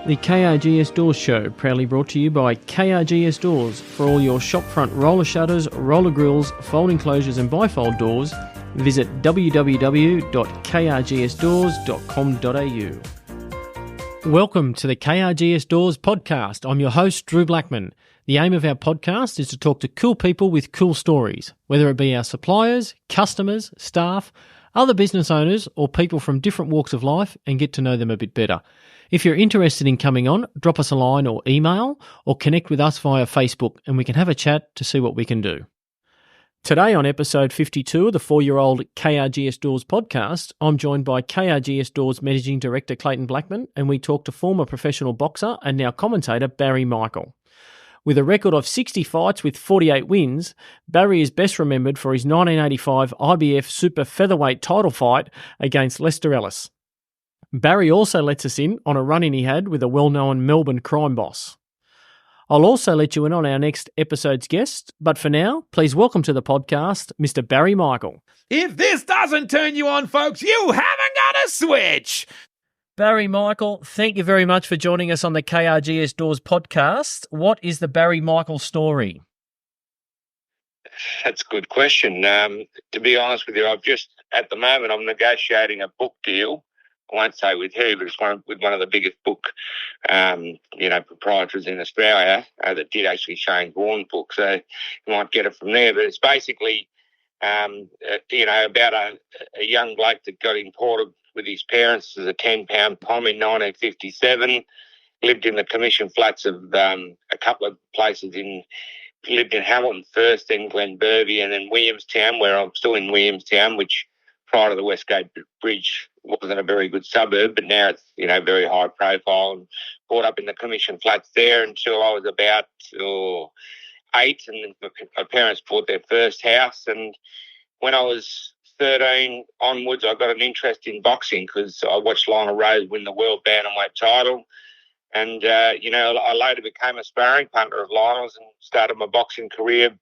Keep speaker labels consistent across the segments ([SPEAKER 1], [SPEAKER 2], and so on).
[SPEAKER 1] The KRGS Doors Show, proudly brought to you by KRGS Doors. For all your shopfront roller shutters, roller grills, fold enclosures and bifold doors, visit www.krgsdoors.com.au. Welcome to the KRGS Doors Podcast. I'm your host, Drew Blackman. The aim of our podcast is to talk to cool people with cool stories, whether it be our suppliers, customers, staff, other business owners, or people from different walks of life, and get to know them a bit better. If you're interested in coming on, drop us a line or email, or connect with us via Facebook, and we can have a chat to see what we can do. Today on episode 52 of the 4-year-old KRGS Doors podcast, I'm joined by KRGS Doors Managing Director Clayton Blackman, and we talk to former professional boxer and now commentator Barry Michael. With a record of 60 fights with 48 wins, Barry is best remembered for his 1985 IBF Super featherweight title fight against Lester Ellis. Barry also lets us in on a run-in he had with a well-known Melbourne Crime Boss. I'll also let you in on our next episode's guest, but for now, please welcome to the podcast, Mr. Barry Michael.
[SPEAKER 2] If this doesn't turn you on, folks, you haven't got a switch.
[SPEAKER 1] Barry Michael, thank you very much for joining us on the KRGS Doors podcast. What is the Barry Michael story?
[SPEAKER 3] That's a good question. To be honest with you, at the moment, I'm negotiating a book deal. I won't say with who, but it's with one of the biggest book, proprietors in Australia that did actually Shane Vaughan's book. So you might get it from there. But it's basically, about a young bloke that got imported with his parents as a 10-pound pom in 1957. Lived in the commission flats of a couple of places lived in Hamilton first, then Glenbervie, and then Williamstown, where I'm still in Williamstown, which prior to the Westgate Bridge wasn't a very good suburb, but now it's, very high profile, and brought up in the commission flats there until I was about 8, and my parents bought their first house. And when I was 13 onwards, I got an interest in boxing because I watched Lionel Rose win the world bantamweight title. And, I later became a sparring partner of Lionel's and started my boxing career,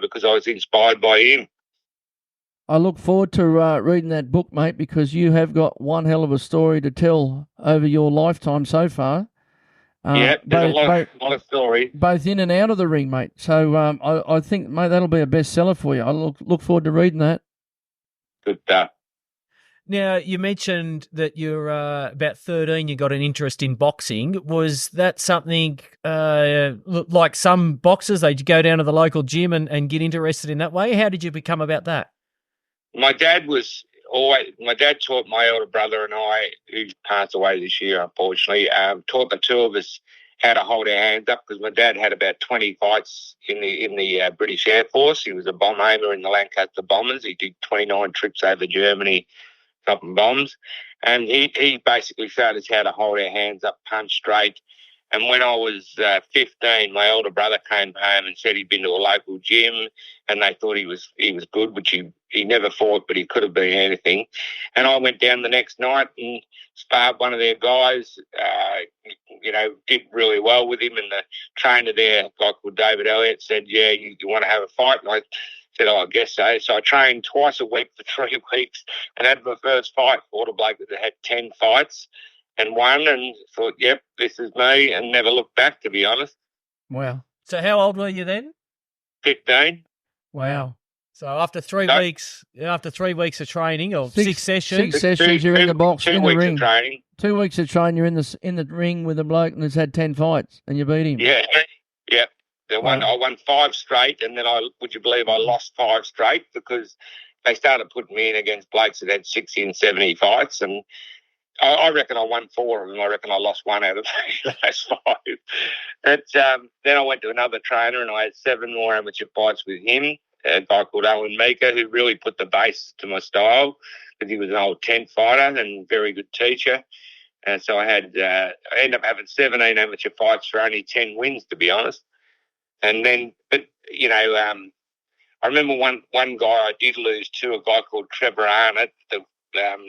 [SPEAKER 3] because I was inspired by him.
[SPEAKER 4] I look forward to reading that book, mate, because you have got one hell of a story to tell over your lifetime so far.
[SPEAKER 3] There's a lot of stories.
[SPEAKER 4] Both in and out of the ring, mate. So I think, mate, that'll be a bestseller for you. I look forward to reading that.
[SPEAKER 3] Good stuff.
[SPEAKER 1] Now, you mentioned that you're about 13, you got an interest in boxing. Was that something like some boxers, they go down to the local gym and get interested in that way? How did you become about that?
[SPEAKER 3] My dad taught my elder brother and I, who passed away this year, unfortunately, taught the two of us how to hold our hands up, because my dad had about 20 fights in the British Air Force. He was a bomb aimer in the Lancaster Bombers. He did 29 trips over Germany dropping bombs. And he basically showed us how to hold our hands up, punch straight. And when I was 15, my older brother came home and said he'd been to a local gym and they thought he was good, which he never fought, but he could have been anything. And I went down the next night and sparred one of their guys, did really well with him. And the trainer there, a guy called David Elliott, said, yeah, you want to have a fight? And I said, I guess so. So I trained twice a week for 3 weeks and had my first fight. Fought a bloke that had 10 fights. And won, and thought, yep, this is me, and never looked back, to be honest.
[SPEAKER 4] Wow.
[SPEAKER 1] So how old were you then?
[SPEAKER 3] 15.
[SPEAKER 4] Wow.
[SPEAKER 1] So after 3 weeks of training, or six sessions?
[SPEAKER 4] 6 sessions, you're in the box, in the ring.
[SPEAKER 3] 2 weeks of training.
[SPEAKER 4] 2 weeks of training, you're in the ring with a bloke and has had 10 fights, and you beat him.
[SPEAKER 3] Yeah. I won 5 straight, and then would you believe I lost 5 straight, because they started putting me in against blokes that had 60 and 70 fights, and I reckon I won 4 of them. I reckon I lost 1 out of those 5. But, then I went to another trainer and I had 7 more amateur fights with him, a guy called Owen Meeker, who really put the base to my style, because he was an old tent fighter and very good teacher. And so I ended up having 17 amateur fights for only 10 wins, to be honest. And then, I remember one guy I did lose to, a guy called Trevor Arnott, the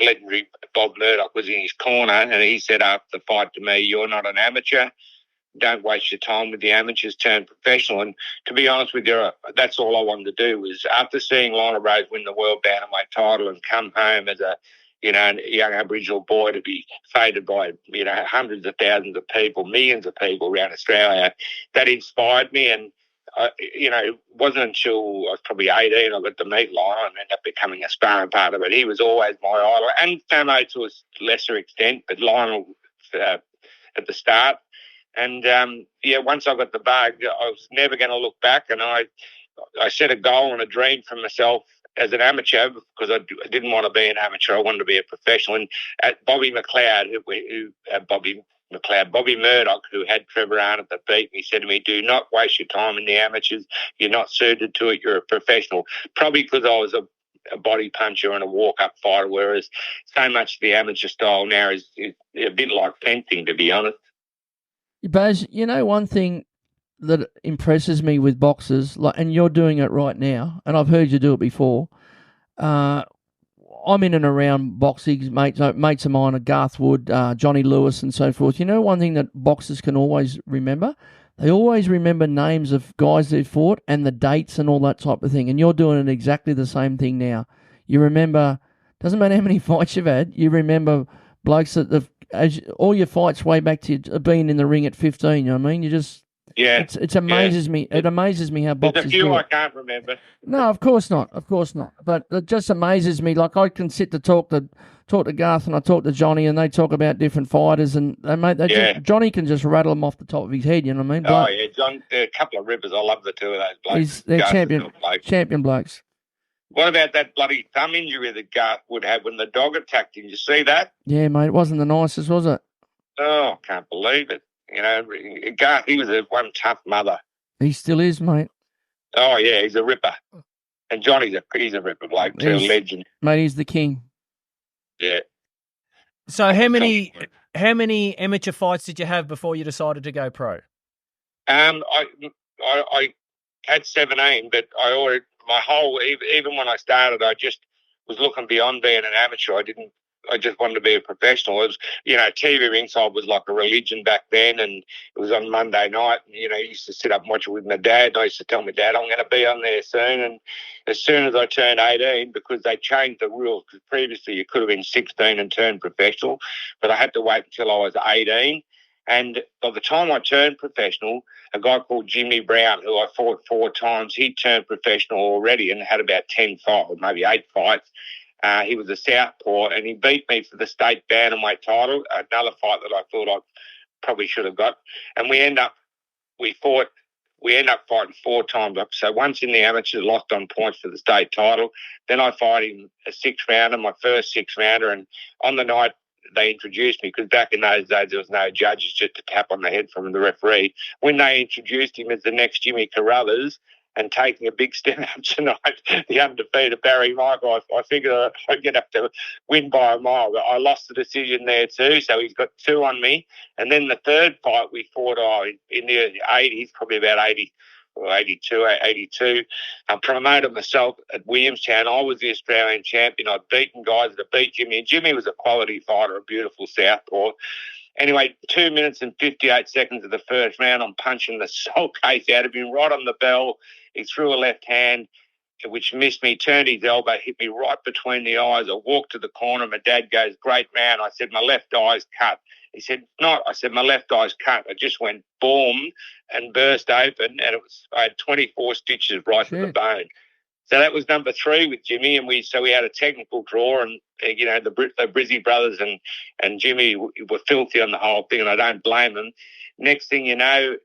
[SPEAKER 3] legendary Bob Murdoch was in his corner, and he said after the fight to me, you're not an amateur. Don't waste your time with the amateurs, turn professional. And to be honest with you, that's all I wanted to do was, after seeing Lionel Rose win the world bantamweight title and come home as a a young Aboriginal boy to be feted by, hundreds of thousands of people, millions of people around Australia. That inspired me. And, it wasn't until I was probably 18 I got to meet Lionel and ended up becoming a sparring partner. But he was always my idol. And Famo to a lesser extent, but Lionel at the start. And, once I got the bug, I was never going to look back. And I set a goal and a dream for myself as an amateur, because I didn't want to be an amateur. I wanted to be a professional. And Bobby Murdoch, who had Trevor Arnott that beat me, said to me, "Do not waste your time in the amateurs. You're not suited to it. You're a professional." Probably because I was a body puncher and a walk-up fighter, whereas so much of the amateur style now is a bit like fencing, to be honest.
[SPEAKER 4] Baz, one thing that impresses me with boxers, and you're doing it right now, and I've heard you do it before. I'm in and around boxing, mates of mine are Garth Wood, Johnny Lewis, and so forth. One thing that boxers can always remember? They always remember names of guys they fought and the dates and all that type of thing. And you're doing it exactly the same thing now. You remember, doesn't matter how many fights you've had, you remember blokes that all your fights way back to being in the ring at 15. You know what I mean? You just.
[SPEAKER 3] Yeah,
[SPEAKER 4] it amazes me. It amazes me how boxers
[SPEAKER 3] There's a few
[SPEAKER 4] do it.
[SPEAKER 3] I can't remember.
[SPEAKER 4] No, of course not. But it just amazes me. Like I can sit to talk to Garth and I talk to Johnny, and they talk about different fighters, and Johnny can just rattle them off the top of his head. You know what I mean?
[SPEAKER 3] John, a couple of rippers. I love the two of those blokes.
[SPEAKER 4] They're champion blokes.
[SPEAKER 3] What about that bloody thumb injury that Garth would have when the dog attacked him? Did you see that?
[SPEAKER 4] Yeah, mate. It wasn't the nicest, was it?
[SPEAKER 3] Oh, I can't believe it. Garth, he was one tough mother.
[SPEAKER 4] He still is, mate.
[SPEAKER 3] Oh, yeah, he's a ripper. And Johnny's he's a ripper bloke too, a legend.
[SPEAKER 4] Mate, he's the king.
[SPEAKER 3] Yeah.
[SPEAKER 1] So how many amateur fights did you have before you decided to go pro?
[SPEAKER 3] I had 17, but even when I started, I just was looking beyond being an amateur. I just wanted to be a professional. It was, TV ringside was like a religion back then, and it was on Monday night. And, I used to sit up and watch it with my dad. And I used to tell my dad, I'm going to be on there soon. And as soon as I turned 18, because they changed the rules, because previously you could have been 16 and turned professional, but I had to wait until I was 18. And by the time I turned professional, a guy called Jimmy Brown, who I fought 4 times, he turned professional already and had about 10 fights, or maybe 8 fights. He was a southpaw, and he beat me for the state bantamweight title, another fight that I thought I probably should have got. And we end up fighting 4 times. So once in the amateurs, lost on points for the state title. Then I fight him a 6-rounder, my first 6-rounder, and on the night they introduced me, because back in those days there was no judges, just a tap on the head from the referee. When they introduced him as the next Jimmy Carruthers, and taking a big step up tonight, the undefeated Barry Michael, I figured I'd get up to win by a mile, but I lost the decision there too, so he's got 2 on me. And then the third fight we fought in the 80s, probably about 80 or 82. I promoted myself at Williamstown. I was the Australian champion. I'd beaten guys that beat Jimmy, and Jimmy was a quality fighter, a beautiful southpaw. Anyway, 2 minutes and 58 seconds of the first round, I'm punching the soul case out of him right on the bell. He threw a left hand, which missed me, turned his elbow, hit me right between the eyes. I walked to the corner. My dad goes, "Great round." I said, "My left eye's cut." He said, "Not." I said, "My left eye's cut." I just went boom and burst open, and I had 24 stitches right to the bone. So that was number 3 with Jimmy, and we had a technical draw, and the Brizzy brothers and Jimmy were filthy on the whole thing, and I don't blame them. Next thing you know,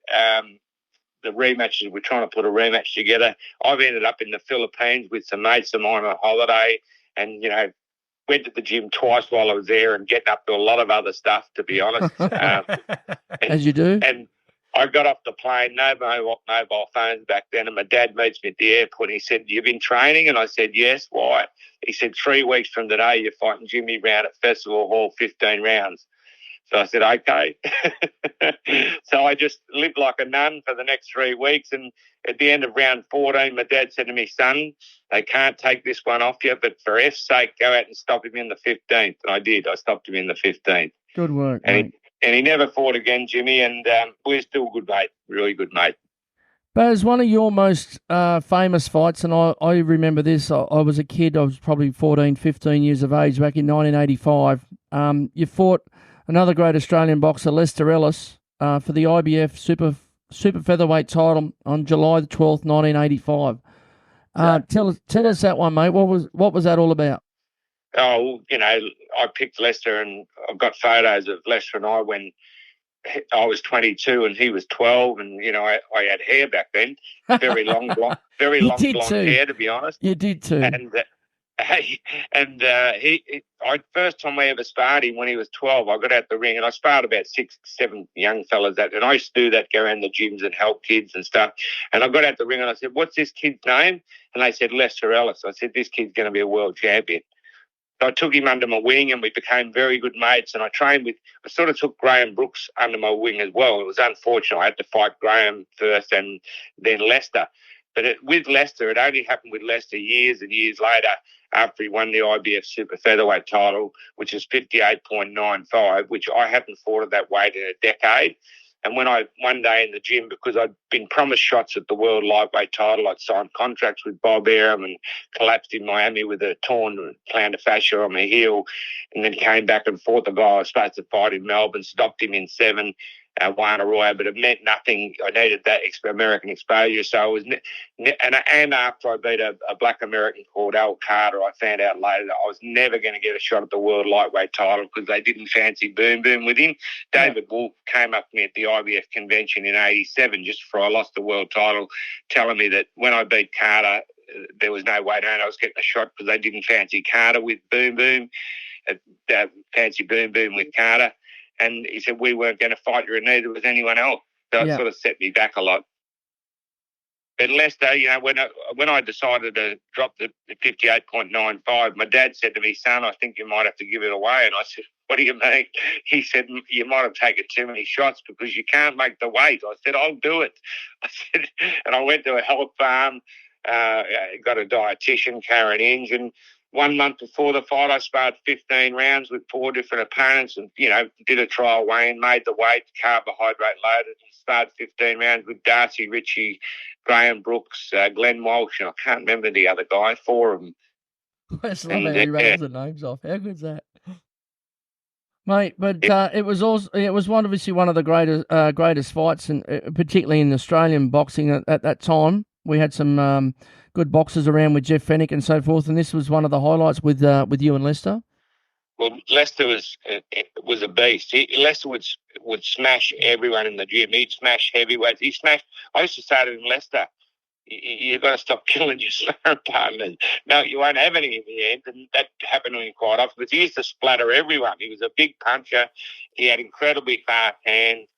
[SPEAKER 3] the rematches, we're trying to put a rematch together. I've ended up in the Philippines with some mates of mine on holiday, and went to the gym twice while I was there, and getting up to a lot of other stuff, to be honest.
[SPEAKER 4] As you do.
[SPEAKER 3] And I got off the plane, no mobile phones back then, and my dad meets me at the airport, and he said, "You've been training?" And I said, "Yes." "Why?" He said, 3 weeks from today, you're fighting Jimmy Brown at Festival Hall, 15 rounds. So I said, "Okay." So I just lived like a nun for the next 3 weeks, and at the end of round 14, my dad said to me, "Son, they can't take this one off you, but for F's sake, go out and stop him in the 15th. And I did. I stopped him in the 15th.
[SPEAKER 4] Good work,
[SPEAKER 3] and he never fought again, Jimmy, and we're still good, mate. Really good, mate.
[SPEAKER 4] Baz, one of your most famous fights, and I remember this, I was a kid, I was probably 14, 15 years of age back in 1985. You fought another great Australian boxer, Lester Ellis, for the IBF Super featherweight title on July the 12th, 1985. Tell us that one, mate. What was that all about?
[SPEAKER 3] Oh, I picked Lester, and I've got photos of Lester and I when I was 22 and he was 12, and I had hair back then, very long blonde hair, to be honest.
[SPEAKER 4] You did too.
[SPEAKER 3] And first time I ever sparred him when he was 12, I got out the ring and I sparred about 6, 7 young fellas and I used to do that, go around the gyms and help kids and stuff. And I got out the ring and I said, "What's this kid's name?" And they said, "Lester Ellis." I said, "This kid's going to be a world champion." So I took him under my wing and we became very good mates, and I sort of took Graham Brooks under my wing as well. It was unfortunate. I had to fight Graham first and then Lester. But with Lester, it only happened with Lester years and years later after he won the IBF Super featherweight title, which is 58.95, which I hadn't fought at that weight in a decade. And when one day in the gym, because I'd been promised shots at the world lightweight title, I'd signed contracts with Bob Arum and collapsed in Miami with a torn plantar fascia on my heel, and then came back and fought the guy I was supposed to fight in Melbourne, stopped him in 7, won a Royal, but it meant nothing. I needed that American exposure. So I was, and after I beat a black American called Al Carter, I found out later that I was never going to get a shot at the world lightweight title because they didn't fancy Boom Boom with him. David Wolf came up to me at the IBF convention in '87 just before I lost the world title, telling me that when I beat Carter, there was no way down I was getting a shot because they didn't fancy Carter with Boom Boom, fancy Boom Boom with Carter. And he said we weren't going to fight you, and neither was anyone else. So it sort of set me back a lot. But Lester, when I decided to drop the 58.95, my dad said to me, "Son, I think you might have to give it away." And I said, "What do you mean?" He said, "You might have taken too many shots because you can't make the weight." I said, "I'll do it." And I went to a health farm, got a dietitian, Karen Inge, and 1 month before the fight, I sparred 15 rounds with 4 different opponents and, did a trial weigh-in, made the weight, carbohydrate loaded, and sparred 15 rounds with Darcy Ritchie, Graham Brooks, Glenn Walsh, and I can't remember the other guy, 4 of them.
[SPEAKER 4] That's lovely how he runs the names off. How good's that? Mate, but it was obviously one of the greatest fights, and particularly in Australian boxing at that time. We had some good boxers around with Jeff Fennick and so forth, and this was one of the highlights with you and Lester.
[SPEAKER 3] Well, Lester was a beast. Lester would smash everyone in the gym. He'd smash heavyweights. I used to say to him, "Lester, you've got to stop killing your sparring partners. No, you won't have any in the end." And that happened to him quite often because he used to splatter everyone. He was a big puncher. He had incredibly fast hands.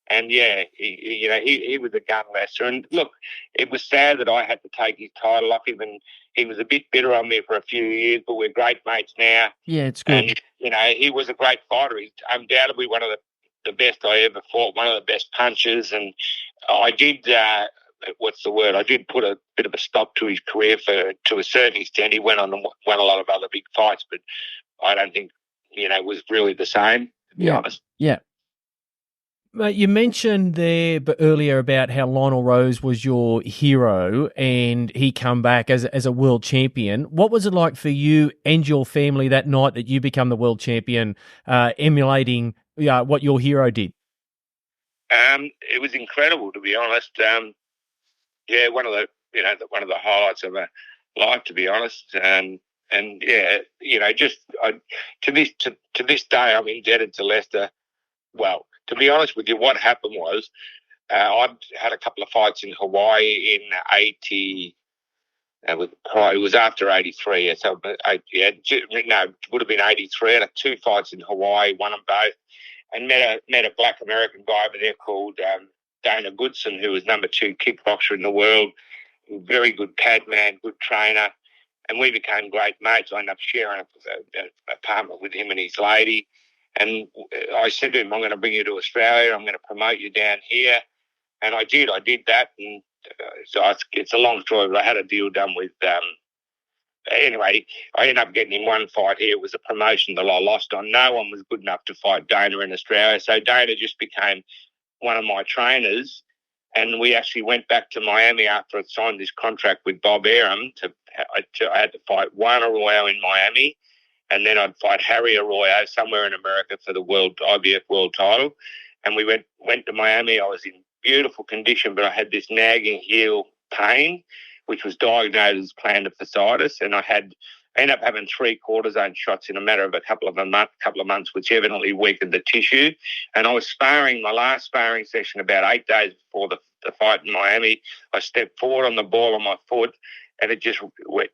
[SPEAKER 3] And, he was a gun, Lester. And, look, it was sad that I had to take his title off him, and he was a bit bitter on me for a few years, but we're great mates now.
[SPEAKER 4] Yeah, it's good.
[SPEAKER 3] And, he was a great fighter. He's undoubtedly one of the best I ever fought, one of the best punchers. And I did, I did put a bit of a stop to his career to a certain extent. He went on and won a lot of other big fights, but I don't think, it was really the same, to be honest.
[SPEAKER 4] Yeah.
[SPEAKER 1] Mate, you mentioned there earlier about how Lionel Rose was your hero and he come back as a world champion. What was it like for you and your family that night that you become the world champion, emulating what your hero did?
[SPEAKER 3] It was incredible, to be honest. One of the highlights of my life, to be honest. To this day, I'm indebted to Lester. Well, to be honest with you, what happened was I'd had a couple of fights in Hawaii in 80. It was after 83. It would have been 83. I had 2 fights in Hawaii, won them both, and met a black American guy over there called Dana Goodson, who was number 2 kickboxer in the world, very good pad man, good trainer, and we became great mates. I ended up sharing an apartment with him and his lady. And I said to him, "I'm going to bring you to Australia. I'm going to promote you down here." And I did. I did that. And so it's a long story, but I had a deal done with anyway, I ended up getting him one fight here. It was a promotion that I lost on. No one was good enough to fight Dana in Australia. So Dana just became one of my trainers. And we actually went back to Miami after I'd signed this contract with Bob Arum. I had to fight Juan Arroyo in Miami, and then I'd fight Harry Arroyo somewhere in America for the IBF world title. And we went to Miami. I was in beautiful condition, but I had this nagging heel pain, which was diagnosed as plantar fasciitis, and I ended up having 3 cortisone shots in a matter of a couple of months, which evidently weakened the tissue. And I was sparring, my last sparring session about 8 days before the fight in Miami. I stepped forward on the ball on my foot, and it just went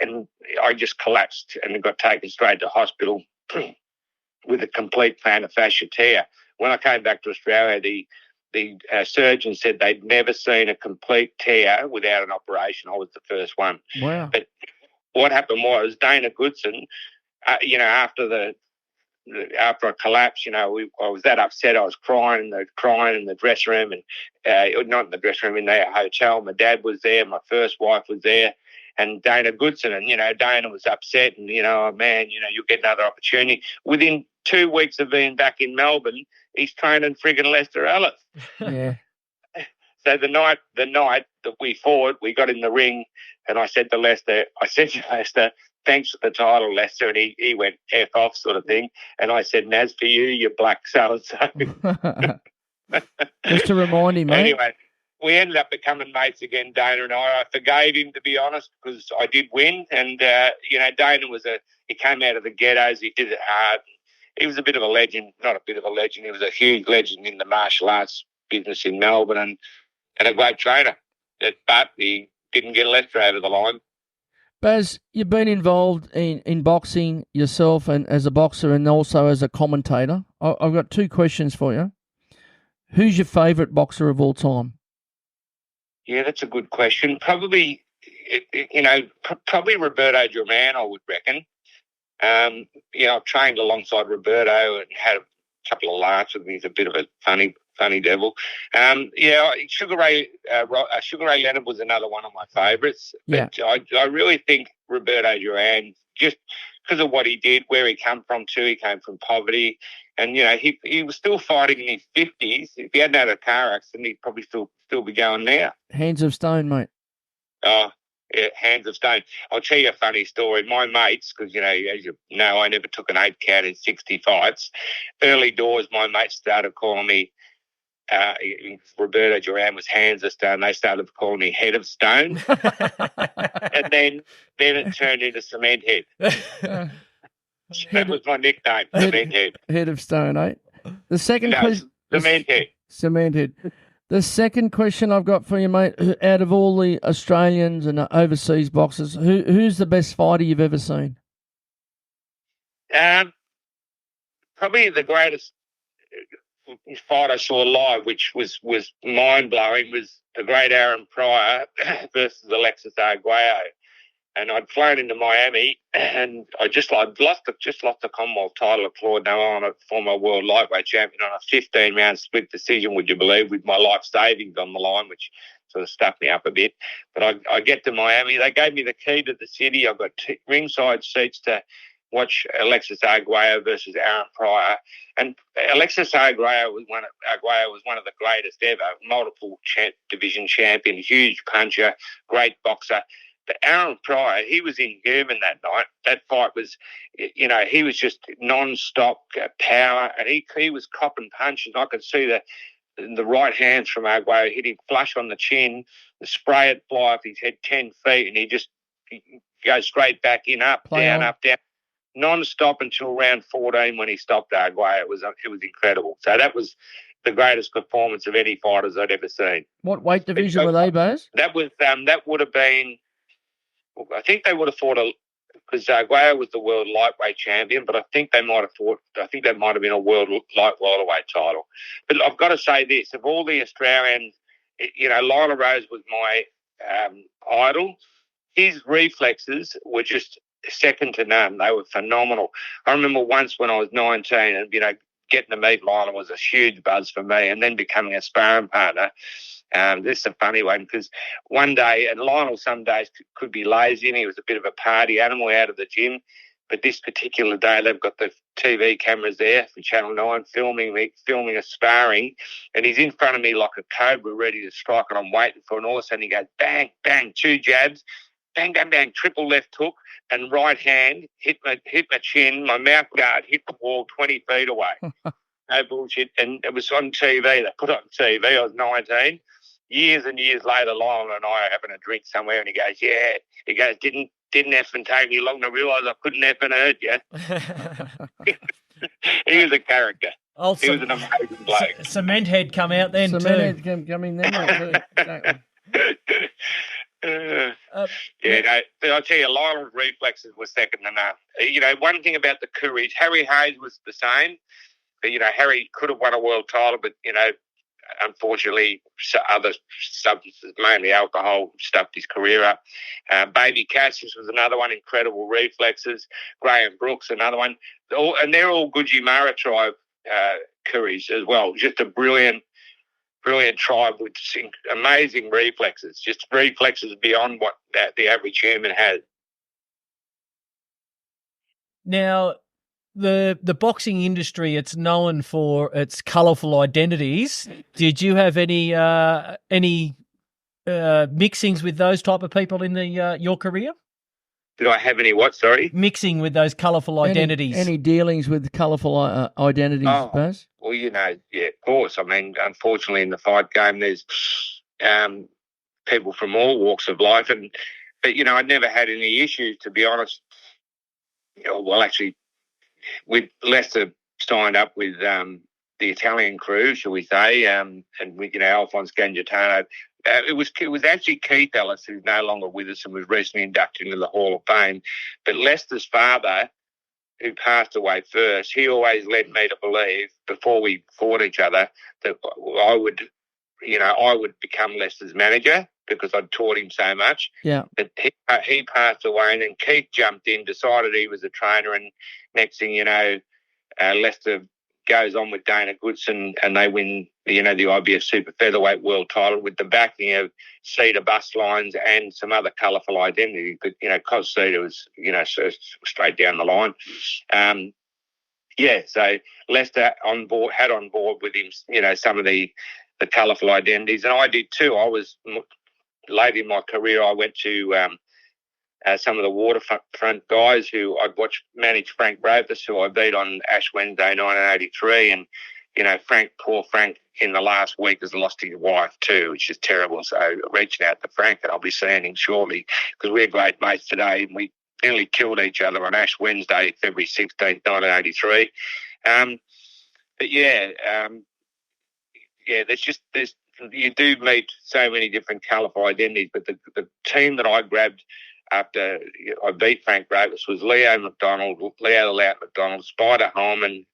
[SPEAKER 3] and I just collapsed and got taken straight to hospital with a complete plantar fascia tear. When I came back to Australia, the surgeon said they'd never seen a complete tear without an operation. I was the first one.
[SPEAKER 4] Wow.
[SPEAKER 3] But what happened was Dana Goodson, after I collapsed, I was that upset. I was crying in the dressing room, and not in the dressing room, in the hotel. My dad was there. My first wife was there. And Dana Goodson, and, Dana was upset, and, oh, man, you'll get another opportunity. Within 2 weeks of being back in Melbourne, he's training friggin' Lester Ellis.
[SPEAKER 4] Yeah.
[SPEAKER 3] So the night that we fought, we got in the ring, and I said to Lester, thanks for the title, Lester, and he went F off sort of thing. And I said, and as for you black so-and-so.
[SPEAKER 4] Just to remind him, mate.
[SPEAKER 3] Anyway, we ended up becoming mates again, Dana and I. I forgave him, to be honest, because I did win. And, Dana he came out of the ghettos. He did it hard. He was a bit of a legend, not a bit of a legend. He was a huge legend in the martial arts business in Melbourne and a great trainer. But he didn't get Lester over the line.
[SPEAKER 4] Baz, you've been involved in boxing yourself and as a boxer and also as a commentator. I've got 2 questions for you. Who's your favourite boxer of all time?
[SPEAKER 3] Yeah, that's a good question. Probably, probably Roberto Duran, I would reckon. I've trained alongside Roberto and had a couple of laughs with him. He's a bit of a funny devil. Sugar Ray Leonard was another one of my favourites.
[SPEAKER 4] Yeah.
[SPEAKER 3] But I really think Roberto Duran, just because of what he did, where he come from too. He came from poverty, and he was still fighting in his 50s. If he hadn't had a car accident, he'd probably still be going now.
[SPEAKER 4] Hands of stone, mate.
[SPEAKER 3] Oh, yeah, hands of stone. I'll tell you a funny story. My mates, because, as you know, I never took an 8 count in 60 fights. Early doors, my mates started calling me, Roberto Duran was hands of stone. They started calling me head of stone. And then it turned into cement head. That was my nickname, cement head.
[SPEAKER 4] Head of stone, eh? The second question...
[SPEAKER 3] Cement head.
[SPEAKER 4] Cement head. The second question I've got for you, mate, out of all the Australians and overseas boxers, who's the best fighter you've ever seen?
[SPEAKER 3] Probably the greatest fight I saw live, which was mind-blowing, was the great Aaron Pryor versus Alexis Arguello. And I'd flown into Miami, and I'd lost the Commonwealth title of Claude Noel, a former world lightweight champion, on a 15-round split decision, would you believe, with my life savings on the line, which sort of stuffed me up a bit. But I get to Miami. They gave me the key to the city. I got ringside seats to watch Alexis Arguello versus Aaron Pryor. And Alexis Arguello was one of the greatest ever, multiple division champion, huge puncher, great boxer. But Aaron Pryor, he was inhuman that night. That fight was, he was just non-stop power, and he was copping punches. I could see the right hands from Arguello hit him flush on the chin, the spray would fly off his head 10 feet, and he go straight back in, up, down, non-stop until round 14 when he stopped Arguello. It was incredible. So that was the greatest performance of any fighters I'd ever seen.
[SPEAKER 4] What weight division were they, Baz?
[SPEAKER 3] That would have been, I think they would have fought because Arguello was the world lightweight champion, but I think that might have been a world light welterweight title. But I've got to say this, of all the Australians, Lila Rose was my idol. His reflexes were just second to none. They were phenomenal. I remember once when I was 19 and, getting to meet Lila was a huge buzz for me, and then becoming a sparring partner. This is a funny one because one day, and Lionel some days could be lazy, and he was a bit of a party animal out of the gym, But this particular day, they've got the TV cameras there for Channel 9 filming us sparring, and he's in front of me like a cobra ready to strike, and I'm waiting for it, and all of a sudden he goes, bang, bang, 2 jabs, bang, bang, bang, triple left hook, and right hand hit my chin, my mouth guard hit the wall 20 feet away. No bullshit. And it was on TV. They put it on TV. I was 19. Years and years later, Lionel and I are having a drink somewhere, and he goes, yeah. He goes, didn't effing take me long to realise I couldn't effing hurt you. He was a character.
[SPEAKER 1] Also,
[SPEAKER 3] he was an amazing bloke.
[SPEAKER 1] Cement head come out then too.
[SPEAKER 4] Cement head come in then. Exactly.
[SPEAKER 3] I'll tell you, Lionel's reflexes were second to none. You know, one thing about the Courage, Harry Hayes was the same. But, you know, Harry could have won a world title, but, you know, unfortunately, other substances, mainly alcohol, stuffed his career up. Baby Cassius was another one, incredible reflexes. Graham Brooks, another one. And they're all Gujimara tribe Courage as well. Just a brilliant tribe with amazing reflexes, just reflexes beyond what the average human has.
[SPEAKER 1] Now, the boxing industry, it's known for its colourful identities. Did you have any mixings with those type of people in your career?
[SPEAKER 3] Did I have any what, sorry?
[SPEAKER 1] Mixing with those colourful identities.
[SPEAKER 4] Any dealings with colourful identities, Baz?
[SPEAKER 3] Well, you know, yeah, of course. I mean, unfortunately, in the fight game, there's people from all walks of life. But, you know, I never had any issues, to be honest. You know, well, actually, with Lester signed up with the Italian crew, shall we say, and with, you know, Alphonse Gangitano. It was actually Keith Ellis, who's no longer with us and was recently inducted into the Hall of Fame. But Lester's father, who passed away first, he always led me to believe, before we fought each other, that I would become Lester's manager because I'd taught him so much.
[SPEAKER 4] Yeah. But
[SPEAKER 3] he passed away, and then Keith jumped in, decided he was a trainer, and next thing you know, Lester goes on with Dana Goodson, and they win, you know, the IBF Super featherweight world title with the backing of Cedar Bus Lines and some other colourful identity. But, you know, Cos Cedar was, you know, straight down the line. So Lester had on board with him, you know, some of the colourful identities, and I did too. I was late in my career. I went to some of the waterfront guys who I'd watched manage Frank Bravis, who I beat on Ash Wednesday 1983. And, you know, poor Frank in the last week has lost his wife too, which is terrible. So reaching out to Frank, and I'll be seeing him shortly because we're great mates today, and we nearly killed each other on Ash Wednesday, February 16th, 1983. You do meet so many different colourful identities, but the team that I grabbed after I beat Frank Bravis was Leo the Lout McDonald, Spider Holman,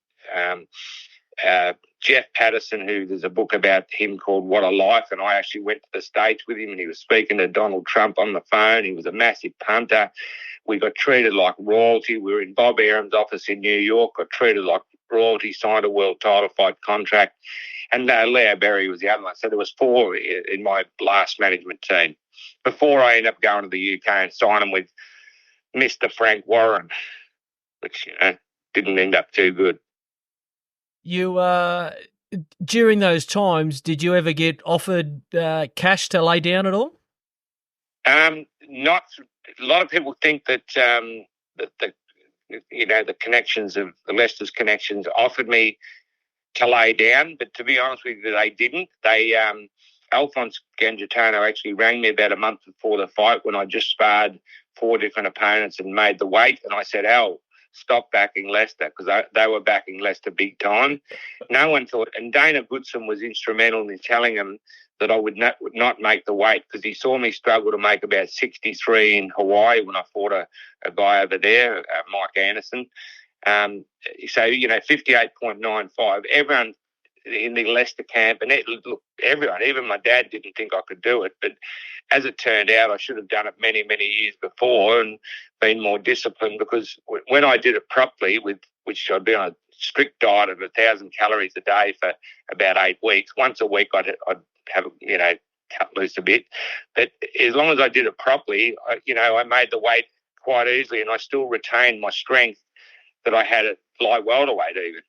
[SPEAKER 3] Jeff Patterson, who there's a book about him called What a Life, and I actually went to the States with him, and he was speaking to Donald Trump on the phone. He was a massive punter. We got treated like royalty. We were in Bob Arum's office in New York, got treated like royalty, signed a world title fight contract, and Leo Berry was the other one. So there was 4 in my last management team before I ended up going to the UK and signing with Mr. Frank Warren, which, you know, didn't end up too good.
[SPEAKER 1] You, during those times, did you ever get offered cash to lay down at all?
[SPEAKER 3] Not. A lot of people think that the connections of the Lester's connections offered me to lay down, but to be honest with you, they didn't. Alphonse Gangitano actually rang me about a month before the fight when I just sparred 4 different opponents and made the weight, and I said, Al, stop backing Lester, because they were backing Lester big time. No one thought, and Dana Goodson was instrumental in telling him that I would not make the weight, because he saw me struggle to make about 63 in Hawaii when I fought a guy over there, Mike Anderson. So, you know, 58.95. Everyone in the Lester camp, and everyone, even my dad, didn't think I could do it. But as it turned out, I should have done it many, many years before and been more disciplined, because when I did it properly, which I'd been on a strict diet of 1,000 calories a day for about 8 weeks, once a week I'd have, you know, cut loose a bit. But as long as I did it properly, I made the weight quite easily, and I still retained my strength that I had at light welterweight even.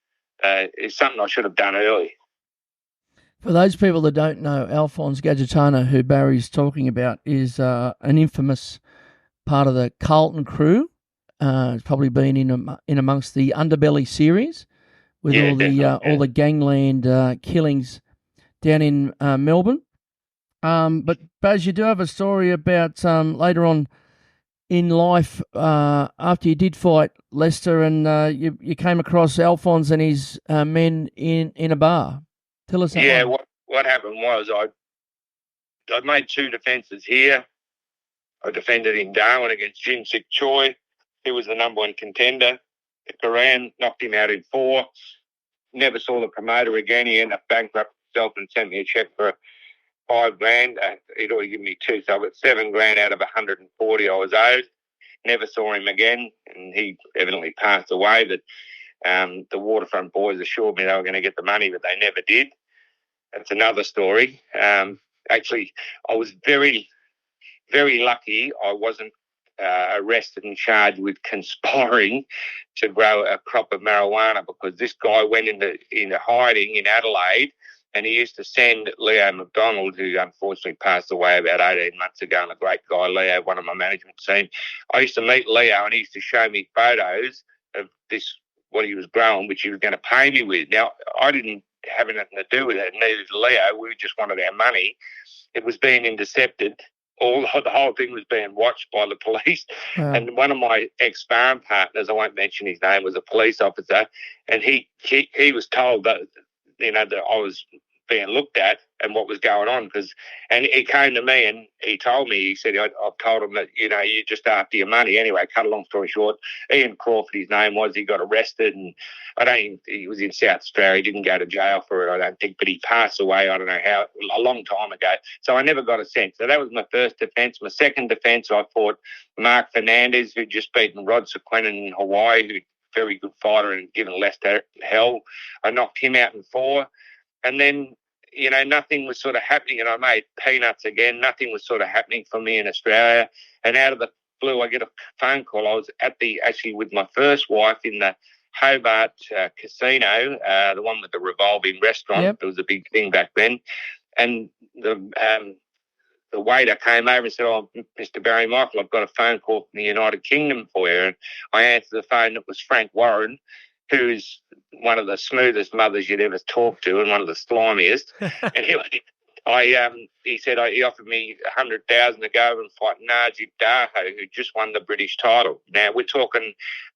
[SPEAKER 3] It's something I should have done early.
[SPEAKER 4] For those people that don't know, Alphonse Gadgetano, who Barry's talking about, is an infamous part of the Carlton crew. It's probably been in amongst the Underbelly series with all the gangland killings down in Melbourne. But Baz, you do have a story about later on in life after you did fight Lester, and you came across Alphonse and his men in a bar. Tell us that.
[SPEAKER 3] Yeah,
[SPEAKER 4] one.
[SPEAKER 3] What happened was I made 2 defences here. I defended in Darwin against Jim Sik Choi. He was the number 1 contender. Karan knocked him out in 4. Never saw the promoter again. He ended up bankrupt himself and sent me a cheque for $5,000. He'd already given me 2, so I got $7,000 out of 140 I was owed. Never saw him again, and he evidently passed away. But the Waterfront boys assured me they were going to get the money, but they never did. That's another story. Actually, I was very, very lucky I wasn't arrested and charged with conspiring to grow a crop of marijuana, because this guy went into hiding in Adelaide, and he used to send Leo McDonald, who unfortunately passed away about 18 months ago, and a great guy, Leo, one of my management team. I used to meet Leo, and he used to show me photos of what he was growing, which he was going to pay me with. Now, I didn't have anything to do with it, neither did Leo. We just wanted our money. It was being intercepted. The whole thing was being watched by the police.
[SPEAKER 4] Wow.
[SPEAKER 3] And one of my ex-farm partners, I won't mention his name, was a police officer, and he was told that that I was being looked at and what was going on. And he came to me and he told me, he said, I've told him that, you're just after your money. Anyway, cut a long story short, Ian Crawford, his name was, he got arrested, and he was in South Australia. He didn't go to jail for it, I don't think, but he passed away, I don't know how, a long time ago. So I never got a sense. So that was my first defence. My second defence, I fought Mark Fernandez, who'd just beaten Rod Sequenin in Hawaii, who's a very good fighter and given Lester hell. I knocked him out in 4. And then, nothing was sort of happening, and I made peanuts again. Nothing was sort of happening for me in Australia. And out of the blue, I get a phone call. I was actually with my first wife in the Hobart casino, the one with the revolving restaurant.
[SPEAKER 4] Yep.
[SPEAKER 3] It was a big thing back then. And the waiter came over and said, "Oh, Mr. Barry Michael, I've got a phone call from the United Kingdom for you." And I answered the phone. It was Frank Warren, who's one of the smoothest mothers you'd ever talk to and one of the slimiest. And he said he offered me $100,000 to go and fight Najib Daho, who just won the British title. Now, we're talking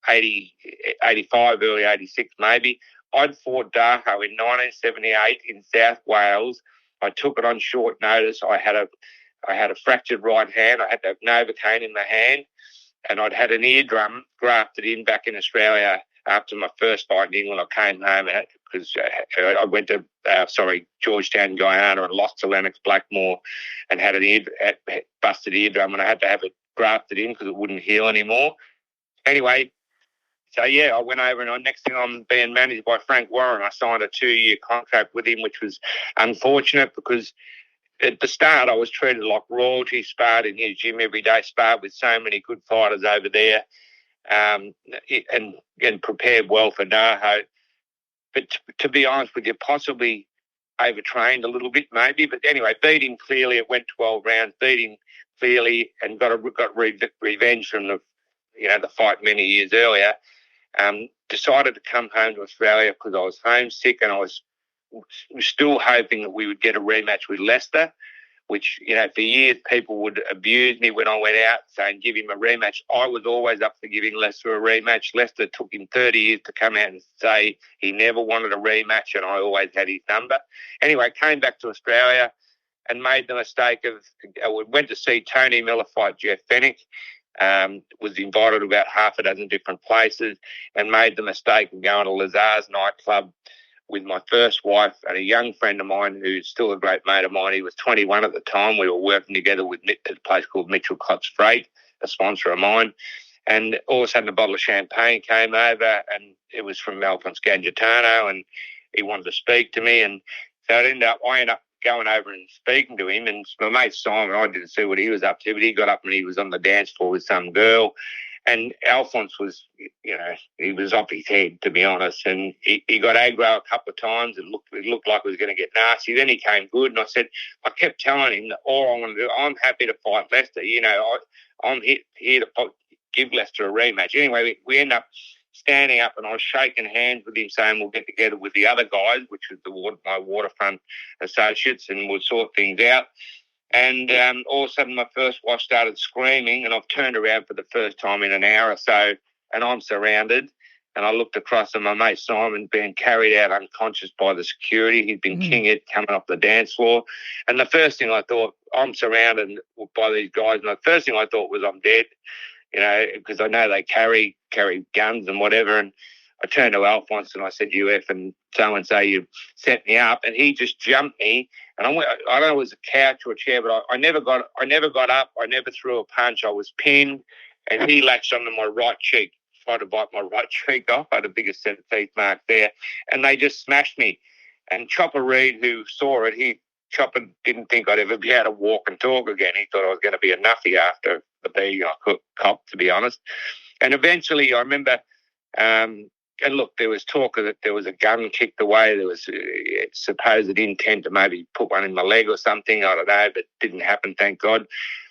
[SPEAKER 3] 80, 85, early 86 maybe. I'd fought Daho in 1978 in South Wales. I took it on short notice. I had a fractured right hand. I had to have Novocaine in my hand, and I'd had an eardrum grafted in back in Australia after my first fight in England. I came home because I went to Georgetown, Guyana, and lost to Lennox Blackmore, and had a busted eardrum, and I had to have it grafted in because it wouldn't heal anymore. Anyway, so yeah, I went over, and next thing I'm being managed by Frank Warren. I signed a 2-year contract with him, which was unfortunate because at the start I was treated like royalty, sparred in his gym every day, sparred with so many good fighters over there. And prepared well for Daho. But to be honest with you, possibly overtrained a little bit maybe. But anyway, beat him clearly. It went 12 rounds, beat him clearly, and got revenge from the fight many years earlier. Decided to come home to Australia because I was homesick, and I was still hoping that we would get a rematch with Lester, which, for years people would abuse me when I went out saying give him a rematch. I was always up for giving Lester a rematch. Lester took him 30 years to come out and say he never wanted a rematch, and I always had his number. Anyway, came back to Australia and made the mistake of went to see Tony Miller fight Jeff Fennick, was invited to about half a dozen different places, and made the mistake of going to Lazar's nightclub with my first wife and a young friend of mine who's still a great mate of mine. He was 21 at the time. We were working together at a place called Mitchell Cotts Freight, a sponsor of mine. And all of a sudden a bottle of champagne came over, and it was from Alphonse Gadgetano, and he wanted to speak to me. And so I ended up going over and speaking to him. And my mate Simon, I didn't see what he was up to, but he got up and he was on the dance floor with some girl. And Alphonse was, he was off his head, to be honest. And he got aggro a couple of times. It looked like it was going to get nasty. Then he came good, and I kept telling him that all I'm going to do, I'm happy to fight Lester. I'm here to give Lester a rematch. Anyway, we end up standing up, and I was shaking hands with him, saying we'll get together with the other guys, which was my waterfront associates, and we'll sort things out. And all of a sudden, my first wife started screaming, and I've turned around for the first time in an hour or so, and I'm surrounded. And I looked across, and my mate Simon being carried out unconscious by the security. He'd been king-ed coming off the dance floor. And the first thing I thought, I'm surrounded by these guys, and the first thing I thought was I'm dead, because I know they carry guns and whatever. And I turned to Alphonse and I said, "You F and so you set me up." And he just jumped me. And I don't know if it was a couch or a chair, but I never got up. I never threw a punch. I was pinned, and he latched onto my right cheek, tried to bite my right cheek off. I had the biggest set of teeth mark there. And they just smashed me. And Chopper Reed, who saw it, Chopper didn't think I'd ever be able to walk and talk again. He thought I was going to be a nuffy after the beating I copped, to be honest. And eventually I remember... and look, there was talk that there was a gun kicked away. There was supposed intent to maybe put one in my leg or something. I don't know, but it didn't happen, thank God.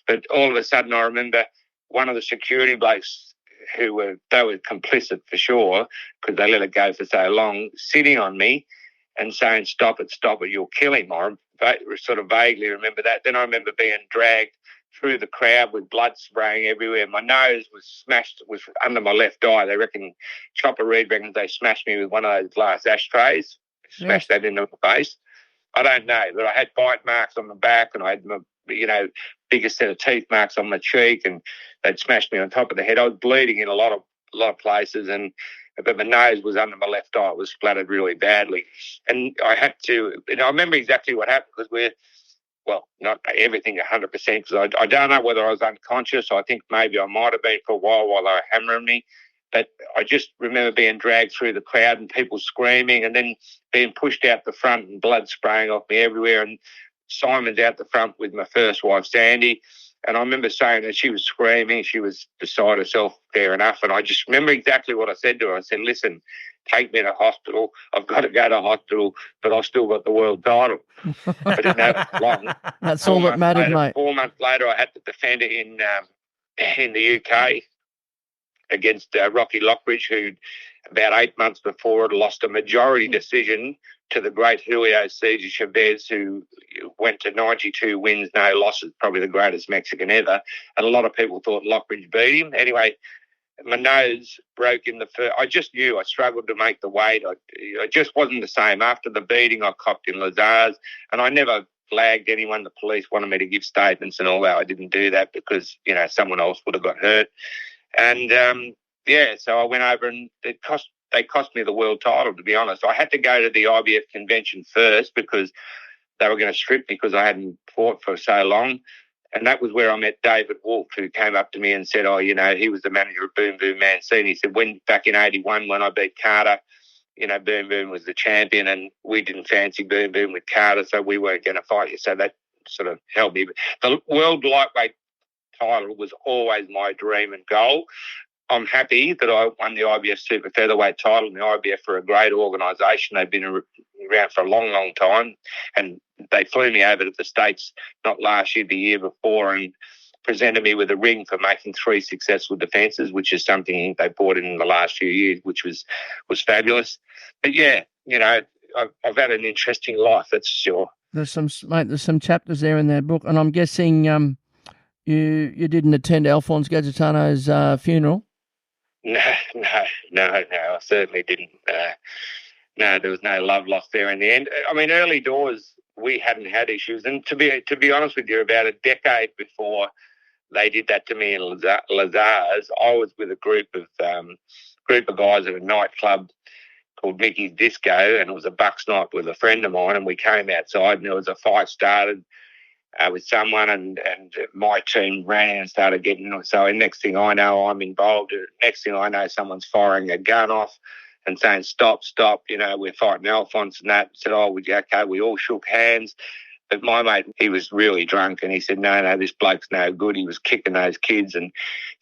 [SPEAKER 3] But all of a sudden I remember one of the security blokes they were complicit for sure because they let it go for so long, sitting on me and saying, stop it, you'll kill him. I sort of vaguely remember that. Then I remember being dragged through the crowd with blood spraying everywhere. My nose was smashed under my left eye. They reckon, Chopper Reed reckons they smashed me with one of those glass ashtrays, smashed that into my face. I don't know, but I had bite marks on my back, and I had my, biggest set of teeth marks on my cheek, and they'd smashed me on top of the head. I was bleeding in a lot of places, but my nose was under my left eye. It was splattered really badly. And I had to, I remember exactly what happened because not everything 100% because I don't know whether I was unconscious. I think maybe I might have been for a while they were hammering me. But I just remember being dragged through the crowd and people screaming and then being pushed out the front and blood spraying off me everywhere. And Simon's out the front with my first wife, Sandy. And I remember saying that she was screaming. She was beside herself, fair enough. And I just remember exactly what I said to her. I said, listen, take me to hospital. I've got to go to hospital, but I've still got the world title. But it never long.
[SPEAKER 4] That's all that mattered, mate.
[SPEAKER 3] 4 months later, I had to defend it in the UK against Rocky Lockridge, who about 8 months before had lost a majority decision to the great Julio Cesar Chavez, who went to 92 wins, no losses, probably the greatest Mexican ever. And a lot of people thought Lockridge beat him. Anyway, my nose broke in the first. I just knew I struggled to make the weight. I just wasn't the same. After the beating, I copped in Lazar's, and I never flagged anyone. The police wanted me to give statements and all that. I didn't do that because, someone else would have got hurt. And, so I went over and they cost me the world title, to be honest. I had to go to the IBF convention first because they were going to strip me because I hadn't fought for so long. And that was where I met David Wolf, who came up to me and said, he was the manager of Boom Boom Mancini. He said, back in 81 when I beat Carter, Boom Boom was the champion and we didn't fancy Boom Boom with Carter, so we weren't going to fight you. So that sort of helped me. The world lightweight title was always my dream and goal. I'm happy that I won the IBF Super featherweight title, and the IBF are a great organisation. They've been around for a long, long time, and they flew me over to the States not last year, the year before, and presented me with a ring for making 3 successful defences, which is something they brought in the last few years, which was fabulous. But I've had an interesting life, that's sure.
[SPEAKER 4] There's some chapters there in that book, and I'm guessing you didn't attend Alphonse Gadgetano's funeral.
[SPEAKER 3] No, I certainly didn't. No, there was no love lost there in the end. I mean, early doors, we hadn't had issues. And to be honest with you, about a decade before they did that to me in Lazar's, I was with a group of guys at a nightclub called Mickey's Disco, and it was a Bucks night with a friend of mine, and we came outside and there was a fight started with someone, and my team ran and started getting. So next thing I know, I'm involved. Next thing I know, someone's firing a gun off and saying, stop, we're fighting Alphonse and that. Said, okay, we all shook hands. But my mate, he was really drunk, and he said, no, this bloke's no good. He was kicking those kids, and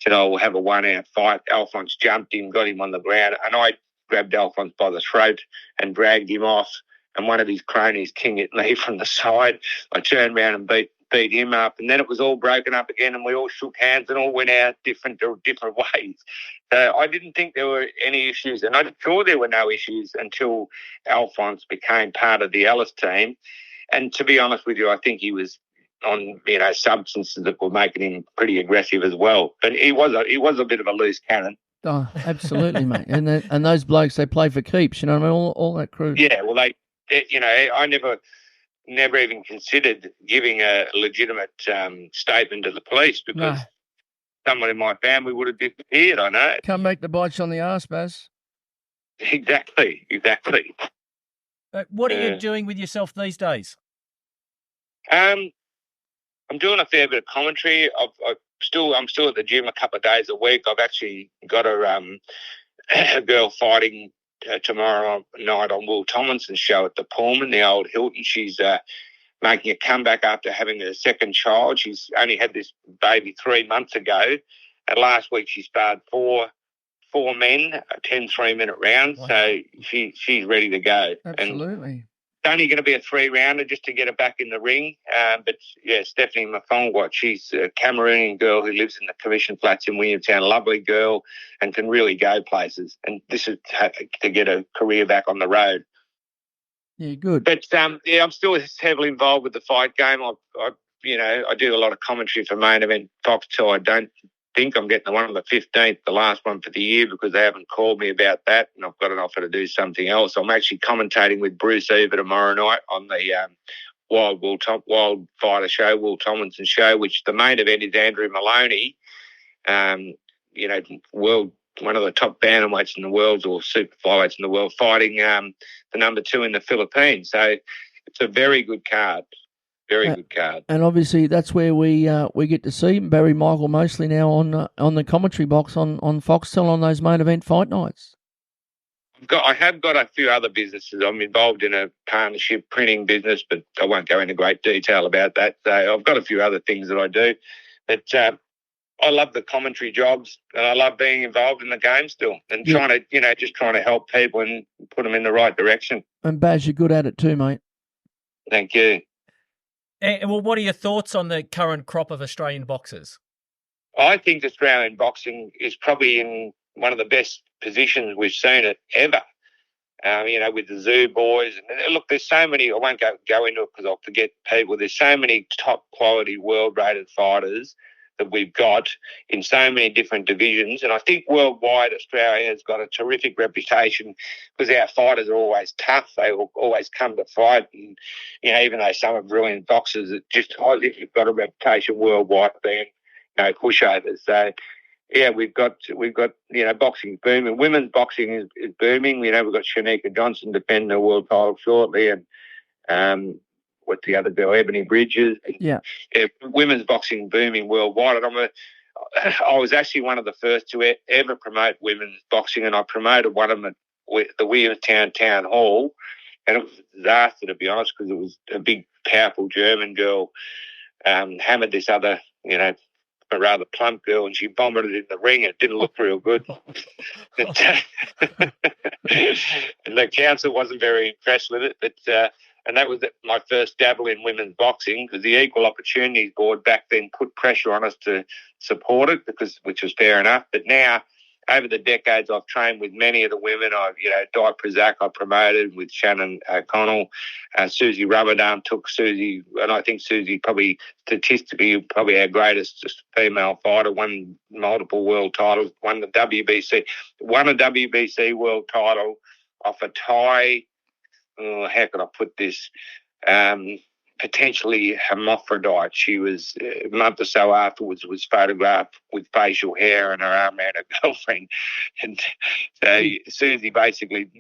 [SPEAKER 3] said, oh, we'll have a one-out fight. Alphonse jumped him, got him on the ground, and I grabbed Alphonse by the throat and dragged him off, and one of his cronies king at me from the side. I turned around and beat him up, and then it was all broken up again, and we all shook hands and all went out different ways. So I didn't think there were any issues, and I'm sure there were no issues until Alphonse became part of the Ellis team. And to be honest with you, I think he was on substances that were making him pretty aggressive as well. But he was a bit of a loose cannon.
[SPEAKER 4] Oh, absolutely, mate. And those blokes, they play for keeps. You know what I mean? All that crew.
[SPEAKER 3] Yeah, well, I never even considered giving a legitimate statement to the police because someone in my family would have disappeared. I know.
[SPEAKER 4] Come make the bites on the arse, Baz.
[SPEAKER 3] Exactly.
[SPEAKER 1] What are you doing with yourself these days?
[SPEAKER 3] I'm doing a fair bit of commentary. I'm still at the gym a couple of days a week. I've actually got a girl fighting tomorrow night on Will Tomlinson's show at the Pullman, the old Hilton. She's making a comeback after having a second child. She's only had this baby 3 months ago, and last week she sparred four men, 10 3-minute rounds. Wow. So she's ready to go.
[SPEAKER 4] Absolutely.
[SPEAKER 3] And it's only going to be a 3-rounder just to get her back in the ring. But yeah, Stephanie Mafongwa, she's a Cameroonian girl who lives in the Commission Flats in Williamtown. Lovely girl and can really go places. And this is to get a career back on the road.
[SPEAKER 4] Yeah, good.
[SPEAKER 3] But I'm still heavily involved with the fight game. I do a lot of commentary for Main Event Fox till I don't think I'm getting the one on the 15th, the last one for the year, because they haven't called me about that, and I've got an offer to do something else. I'm actually commentating with Bruce Eva tomorrow night on the Wild Fighter show, Will Tomlinson show, which the main event is Andrew Maloney, one of the top bantamweights in the world, or super flyweights in the world, fighting the number 2 in the Philippines. So it's a very good card. Very good card. And
[SPEAKER 4] obviously that's where we get to see Barry Michael mostly now on the commentary box on Foxtel on those main event fight nights.
[SPEAKER 3] I have got a few other businesses. I'm involved in a partnership printing business, but I won't go into great detail about that. So I've got a few other things that I do. But I love the commentary jobs, and I love being involved in the game still and trying to help people and put them in the right direction.
[SPEAKER 4] And Baz, you're good at it too, mate.
[SPEAKER 3] Thank you.
[SPEAKER 1] Well, what are your thoughts on the current crop of Australian boxers?
[SPEAKER 3] I think Australian boxing is probably in one of the best positions we've seen it ever. With the Zoo boys. And look, there's so many, I won't go into it because I'll forget people. There's so many top quality world-rated fighters that we've got in so many different divisions. And I think worldwide Australia has got a terrific reputation because our fighters are always tough. They will always come to fight. And, even though some are brilliant boxers, I think we've got a reputation worldwide being, pushovers. So, yeah, we've got boxing booming. Women's boxing is booming. We've got Shanika Johnson defending the world title shortly, and what's the other girl, Ebony Bridges.
[SPEAKER 4] Yeah,
[SPEAKER 3] women's boxing booming worldwide. And I was actually one of the first to ever promote women's boxing, and I promoted one of them at the Williamstown Town Hall, and it was a disaster, to be honest, because it was a big, powerful German girl hammered this other, a rather plump girl, and she vomited in the ring. It didn't look real good. And the council wasn't very impressed with it, but and that was my first dabble in women's boxing, because the Equal Opportunities Board back then put pressure on us to support it, which was fair enough. But now, over the decades, I've trained with many of the women. Di Prazak I promoted with Shannon O'Connell. Susie Ramadan took Susie, and I think Susie probably statistically our greatest female fighter, won multiple world titles, won a WBC world title off a Thai, how could I put this, potentially hermaphrodite. She was, a month or so afterwards, was photographed with facial hair and her arm around her girlfriend. And so Susie basically,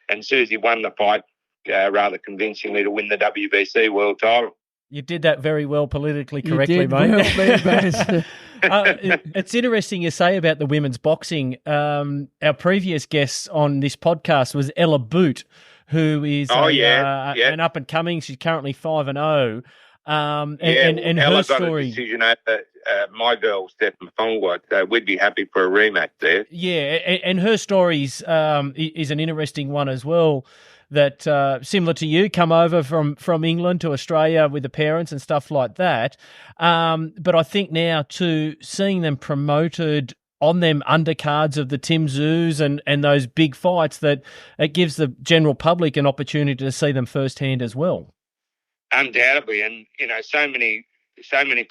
[SPEAKER 3] and Susie won the fight rather convincingly to win the WBC world title.
[SPEAKER 1] You did that very well politically correctly, mate. It's interesting you say about the women's boxing. Our previous guest on this podcast was Ella Boot, who is an up and coming. She's currently 5-0. And her
[SPEAKER 3] Ella got
[SPEAKER 1] story.
[SPEAKER 3] a decision over my girl, Steph Mfongwa, so we'd be happy for a rematch there.
[SPEAKER 1] Yeah, and her story is an interesting one as well. That similar to you, come over from England to Australia with the parents and stuff like that. But I think now too, seeing them promoted on them undercards of the Tim Zoos and those big fights, that it gives the general public an opportunity to see them firsthand as well.
[SPEAKER 3] Undoubtedly, and so many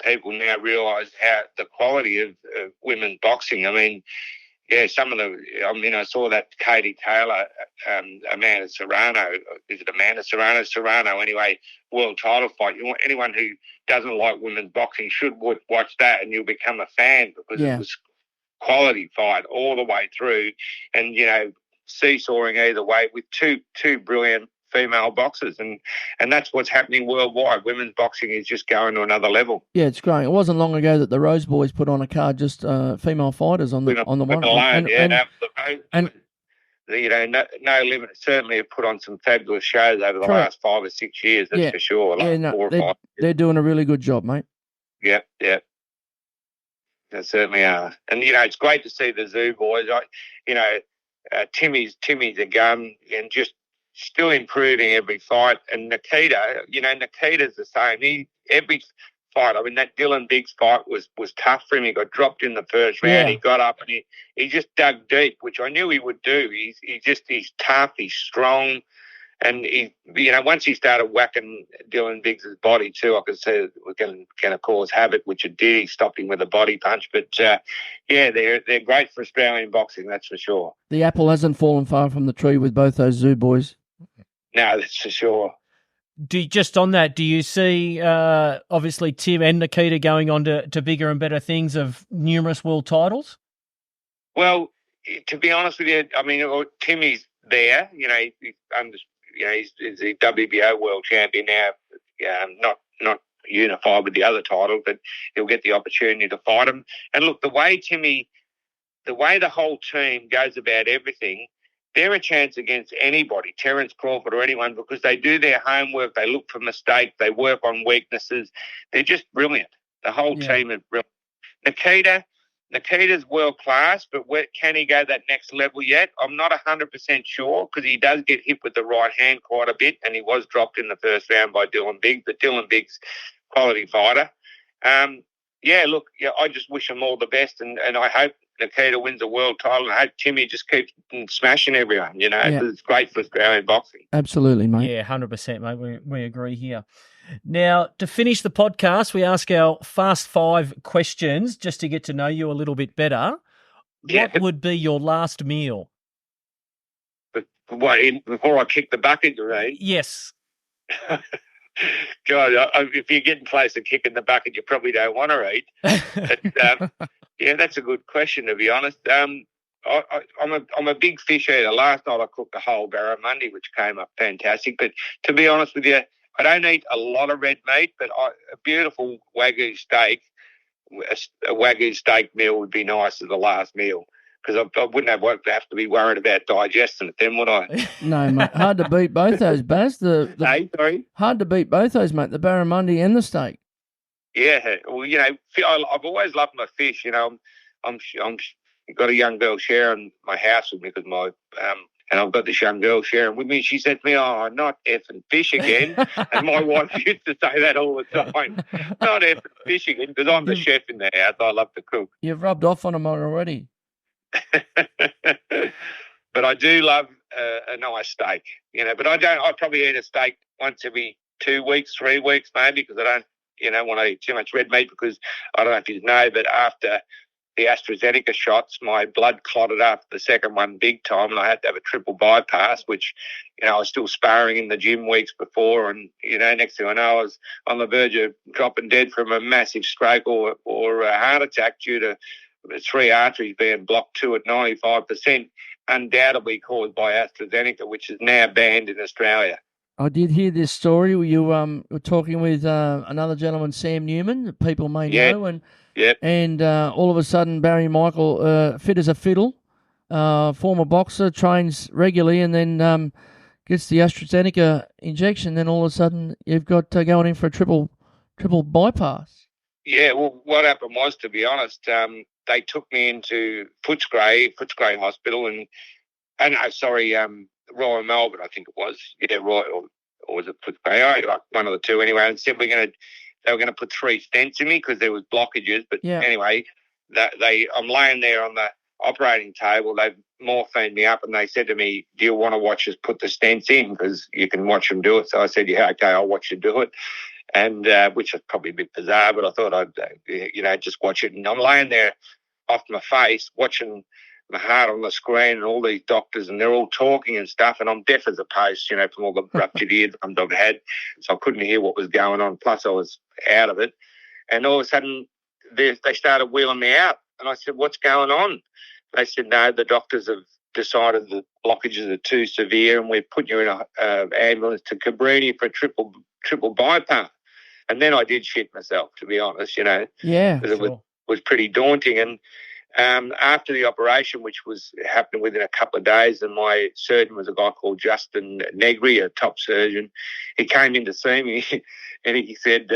[SPEAKER 3] people now realise how the quality of women's boxing. I mean, yeah, some of I saw that Katie Taylor, Amanda Serrano. Is it Amanda Serrano? Serrano, anyway, world title fight. Anyone who doesn't like women's boxing should watch that, and you'll become a fan, because it was quality fight all the way through, and seesawing either way with two brilliant female boxers, and that's what's happening worldwide. Women's boxing is just going to another level.
[SPEAKER 4] Yeah, it's great. It wasn't long ago that the Rose Boys put on a card just female fighters on the one.
[SPEAKER 3] No limit. Certainly have put on some fabulous shows over the last 5 or 6 years. That's for sure. 4 or 5.
[SPEAKER 4] They're doing a really good job, mate.
[SPEAKER 3] Yeah. They certainly are. And it's great to see the Zoo boys. Timmy's a gun, and just still improving every fight. And Nikita's the same. Every fight, I mean, that Dylan Biggs fight was tough for him. He got dropped in the first round. He got up and he just dug deep, which I knew he would do. He's tough, he's strong, and once he started whacking Dylan Biggs' body too, I could see it was going to cause havoc, which it did. He stopped him with a body punch. But they're great for Australian boxing, that's for sure.
[SPEAKER 4] The apple hasn't fallen far from the tree with both those Zoo boys.
[SPEAKER 3] No, that's for sure.
[SPEAKER 1] Just on that, do you see obviously Tim and Nikita going on to bigger and better things of numerous world titles?
[SPEAKER 3] Well, to be honest with you, I mean, Timmy's there. He's the WBO world champion now. Not unified with the other title, but he'll get the opportunity to fight him. And look, the way the whole team goes about everything, they're a chance against anybody, Terence Crawford or anyone, because they do their homework, they look for mistakes, they work on weaknesses. They're just brilliant. The whole team is brilliant. Nikita's world class, but can he go that next level yet? I'm not 100% sure, because he does get hit with the right hand quite a bit, and he was dropped in the first round by Dylan Biggs, but Dylan Biggs, quality fighter. I just wish him all the best, and I hope Nikita wins a world title, and I hope Timmy just keeps smashing everyone, because it's great for Australian boxing.
[SPEAKER 4] Absolutely, mate.
[SPEAKER 1] Yeah, 100%, mate. We agree here. Now, to finish the podcast, we ask our Fast 5 questions just to get to know you a little bit better.
[SPEAKER 3] Yeah.
[SPEAKER 1] What would be your last meal?
[SPEAKER 3] But before I kick the bucket, right?
[SPEAKER 1] Yes.
[SPEAKER 3] God, if you're getting close to kicking the bucket, you probably don't want to eat. But, that's a good question, to be honest. I'm a big fish eater. Last night I cooked a whole barramundi, which came up fantastic. But to be honest with you, I don't eat a lot of red meat, but a beautiful Wagyu steak, a Wagyu steak meal would be nice as the last meal, because I wouldn't have to be worried about digesting it then, would I?
[SPEAKER 4] No, mate. Hard to beat both those, Baz.
[SPEAKER 3] Sorry?
[SPEAKER 4] Hard to beat both those, mate, the barramundi and the steak.
[SPEAKER 3] Yeah, well, I've always loved my fish. I'm got a young girl sharing my house with me, because and I've got this young girl sharing with me. She said to me, "Oh, not effing fish again." And my wife used to say that all the time, "Not effing fish again," because I'm the chef in the house. I love to cook.
[SPEAKER 4] You've rubbed off on them already.
[SPEAKER 3] But I do love a nice steak, But I probably eat a steak once every 2 weeks, 3 weeks, maybe, because I don't, want to eat too much red meat, because I don't know if you know, but after the AstraZeneca shots, my blood clotted after the second one big time, and I had to have a triple bypass, which, I was still sparring in the gym weeks before, and, next thing I know, I was on the verge of dropping dead from a massive stroke or a heart attack due to 3 arteries being blocked, 2 at 95%, undoubtedly caused by AstraZeneca, which is now banned in Australia.
[SPEAKER 4] I did hear this story. You were talking with another gentleman, Sam Newman, that people may know, and all of a sudden Barry Michael, fit as a fiddle, former boxer, trains regularly, and then gets the AstraZeneca injection, then all of a sudden you've got going in for a triple bypass.
[SPEAKER 3] Yeah, well, what happened was, to be honest, they took me into Footscray Hospital Royal Melbourne, I think it was. Yeah, Royal, or was it Footscray? Like one of the two anyway. And said they were going to put 3 stents in me because there was blockages. But anyway, I'm laying there on the operating table. They've morphined me up and they said to me, do you want to watch us put the stents in? Because you can watch them do it. So I said, yeah, okay, I'll watch you do it. And which is probably a bit bizarre, but I thought I'd, just watch it. And I'm laying there off my face watching my heart on the screen and all these doctors, and they're all talking and stuff, and I'm deaf as a post, from all the ruptured eardrums I've had, so I couldn't hear what was going on. Plus I was out of it. And all of a sudden they started wheeling me out. And I said, what's going on? They said, no, the doctors have decided the blockages are too severe and we've put you in an ambulance to Cabrini for a triple bypass. And then I did shit myself, to be honest, Yeah. Because it was pretty daunting. And after the operation, which was happening within a couple of days, and my surgeon was a guy called Justin Negri, a top surgeon. He came in to see me and he said,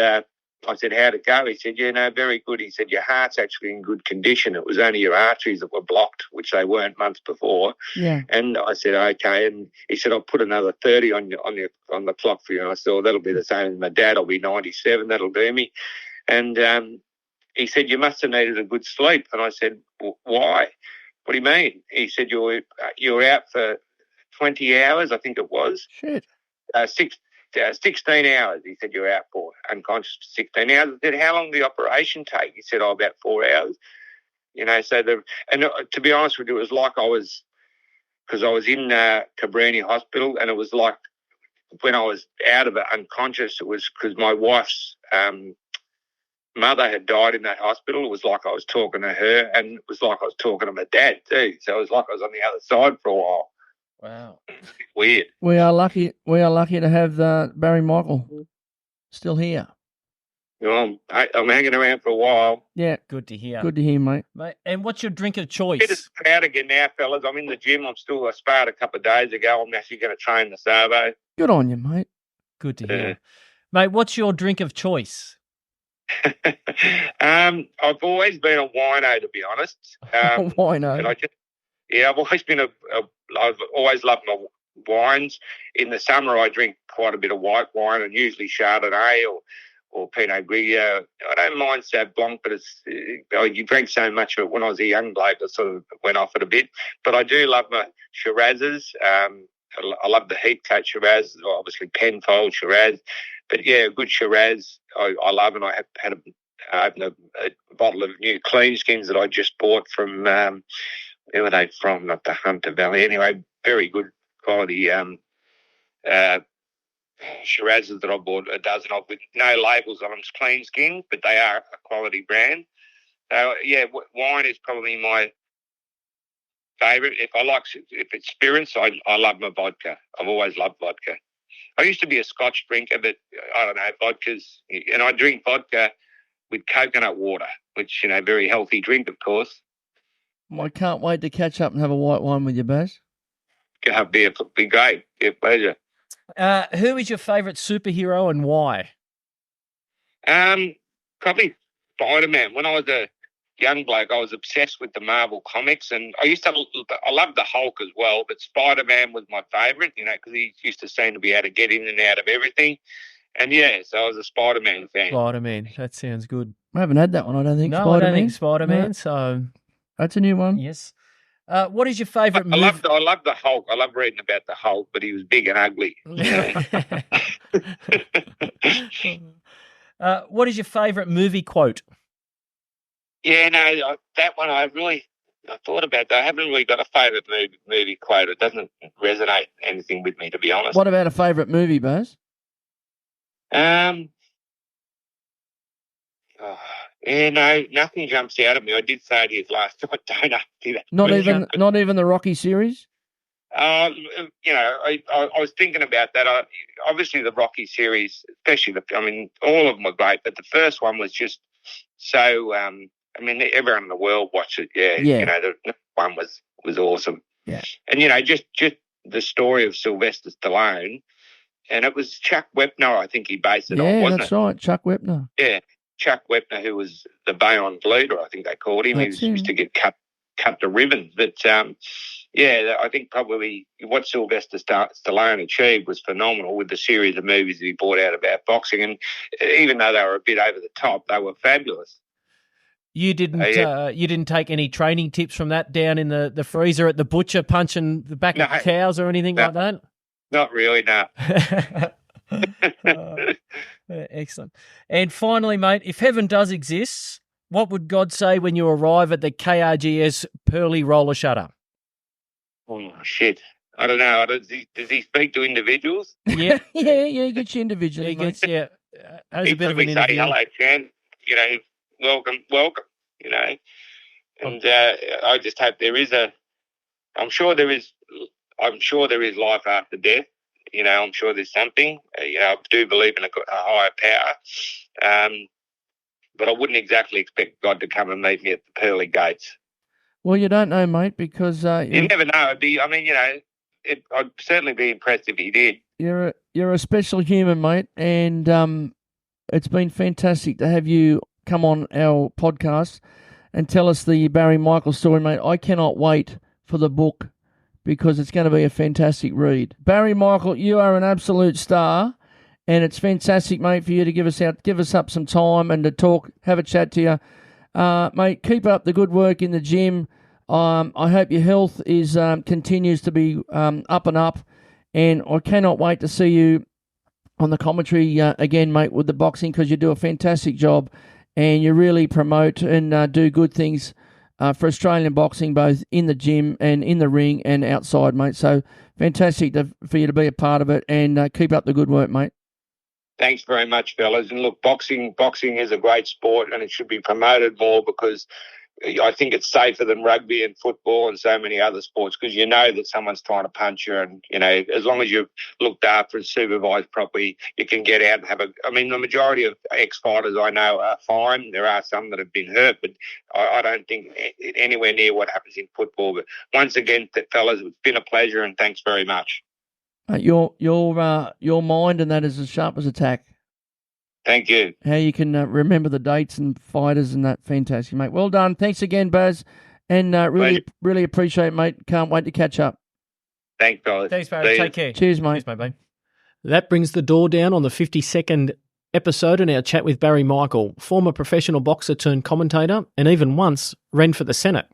[SPEAKER 3] I said, how'd it go? He said, yeah, no, very good. He said, your heart's actually in good condition. It was only your arteries that were blocked, which they weren't months before. Yeah. And I said, okay. And he said, I'll put another 30 on the clock for you. And I said, well, that'll be the same as my dad. I'll be 97. That'll do me. And he said, you must have needed a good sleep. And I said, well, why? What do you mean? He said, you were out for 20 hours, I think it was.
[SPEAKER 4] Shit.
[SPEAKER 3] 16 hours, he said, you're out for, unconscious for 16 hours. I said, how long did the operation take? He said, about 4 hours. So to be honest with you, it was like because I was in Cabrini Hospital, and it was like when I was out of it unconscious, it was because my wife's mother had died in that hospital. It was like I was talking to her, and it was like I was talking to my dad too. So it was like I was on the other side for a while.
[SPEAKER 1] Wow.
[SPEAKER 3] Weird.
[SPEAKER 4] We are lucky to have Barry Michael still here.
[SPEAKER 3] Well, I'm hanging around for a while.
[SPEAKER 4] Yeah.
[SPEAKER 1] Good to hear.
[SPEAKER 4] Good to hear, mate.
[SPEAKER 1] And what's your drink of choice?
[SPEAKER 3] Bit as proud again now, fellas. I'm in the gym. I sparred a couple of days ago. I'm actually going to train the Savo.
[SPEAKER 4] Good on you, mate.
[SPEAKER 1] Good to hear. Mate, what's your drink of choice?
[SPEAKER 3] I've always been a wino, to be honest.
[SPEAKER 4] Wino.
[SPEAKER 3] And I've always been I've always loved my wines. In the summer, I drink quite a bit of white wine, and usually Chardonnay or Pinot Grigio. I don't mind Sauv Blanc, but you drank so much of it when I was a young bloke, I sort of went off it a bit. But I do love my Shirazes. I love the heat cut Shiraz, obviously Penfold Shiraz. But yeah, a good Shiraz I love, and I have opened a bottle of new Clean Skins that I just bought from, where were they from? Not the Hunter Valley. Anyway, very good quality Shirazes that I bought a dozen of with no labels on them. It's Clean Skins, but they are a quality brand. So yeah, wine is probably my favourite. If it's spirits, I love my vodka. I've always loved vodka. I used to be a Scotch drinker, but I don't know, and I drink vodka with coconut water, which, very healthy drink, of course.
[SPEAKER 4] I can't wait to catch up and have a white wine with you, Baz.
[SPEAKER 3] Be great. Yeah, pleasure.
[SPEAKER 1] Who is your favourite superhero and why?
[SPEAKER 3] Probably Spider-Man. When I was a young bloke, I was obsessed with the Marvel comics, and I loved the Hulk as well, but Spider-Man was my favourite, because he used to seem to be able to get in and out of everything. And yeah, so I was a Spider-Man fan.
[SPEAKER 1] Spider-Man, that sounds good.
[SPEAKER 4] I haven't had that one, I don't think.
[SPEAKER 1] No,
[SPEAKER 4] Spider-Man.
[SPEAKER 1] I don't think Spider-Man, so...
[SPEAKER 4] That's a new one.
[SPEAKER 1] Yes. What is your favourite movie?
[SPEAKER 3] I love the Hulk. I love reading about the Hulk, but he was big and ugly.
[SPEAKER 1] What is your favourite movie quote?
[SPEAKER 3] Yeah, no, that one I thought about that. I haven't really got a favourite movie quote. It doesn't resonate anything with me, to be honest.
[SPEAKER 4] What about a favourite movie, Baz?
[SPEAKER 3] Yeah, no, nothing jumps out at me. I did say it here last time. I don't know that.
[SPEAKER 4] Not even the Rocky series?
[SPEAKER 3] I was thinking about that. Obviously, the Rocky series, especially all of them were great, but the first one was just so. Everyone in the world watched it. Yeah. The one was awesome.
[SPEAKER 4] Yeah.
[SPEAKER 3] And just the story of Sylvester Stallone, and it was Chuck Wepner, I think he based it on, wasn't it?
[SPEAKER 4] Yeah, that's right, Chuck Wepner.
[SPEAKER 3] Yeah, Chuck Wepner, who was the Bayonne leader, I think they called him.
[SPEAKER 4] That's
[SPEAKER 3] He used to get cut to ribbons. But, I think probably what Sylvester Stallone achieved was phenomenal with the series of movies that he brought out about boxing. And even though they were a bit over the top, they were fabulous.
[SPEAKER 1] You didn't take any training tips from that down in the freezer at the butcher punching the back of cows or anything like that?
[SPEAKER 3] Not really, no.
[SPEAKER 1] Excellent. And finally, mate, if heaven does exist, what would God say when you arrive at the KRGS Pearly Roller Shutter?
[SPEAKER 3] Oh, shit. I don't know. Does he speak to individuals?
[SPEAKER 4] Yeah. He gets you individually,
[SPEAKER 1] mate. As
[SPEAKER 3] a
[SPEAKER 1] bit of an interview.
[SPEAKER 3] Say, hello, Chan. Welcome. And I just hope I'm sure there is life after death. I'm sure there's something. I do believe in a higher power. But I wouldn't exactly expect God to come and meet me at the pearly gates.
[SPEAKER 4] Well, you don't know, mate, because
[SPEAKER 3] you never know. I'd certainly be impressed if he did.
[SPEAKER 4] You're a special human, mate, and it's been fantastic to have you come on our podcast and tell us the Barry Michael story, mate. I cannot wait for the book because it's going to be a fantastic read. Barry Michael, you are an absolute star, and it's fantastic, mate, for you to give us up some time and to talk, have a chat to you. Mate, keep up the good work in the gym. I hope your health is continues to be up and up, and I cannot wait to see you on the commentary again, mate, with the boxing, because you do a fantastic job and you really promote and do good things for Australian boxing, both in the gym and in the ring and outside, mate. So fantastic for you to be a part of it, and keep up the good work, mate.
[SPEAKER 3] Thanks very much, fellas. And look, boxing is a great sport, and it should be promoted more because I think it's safer than rugby and football and so many other sports, because you know that someone's trying to punch you, and as long as you're looked after and supervised properly, you can get out and have the majority of ex-fighters I know are fine. There are some that have been hurt, but I don't think anywhere near what happens in football. But once again, fellas, it's been a pleasure, and thanks very much.
[SPEAKER 4] Your mind and that is as sharp as a tack.
[SPEAKER 3] Thank you.
[SPEAKER 4] How you can remember the dates and fighters and that. Fantastic, mate. Well done. Thanks again, Baz. And really appreciate it, mate. Can't wait to catch up.
[SPEAKER 3] Thanks, fellas.
[SPEAKER 1] Thanks, Barry. Take care.
[SPEAKER 4] Cheers, mate.
[SPEAKER 1] Cheers, mate. That brings the door down on the 52nd episode in our chat with Barry Michael, former professional boxer turned commentator, and even once ran for the Senate.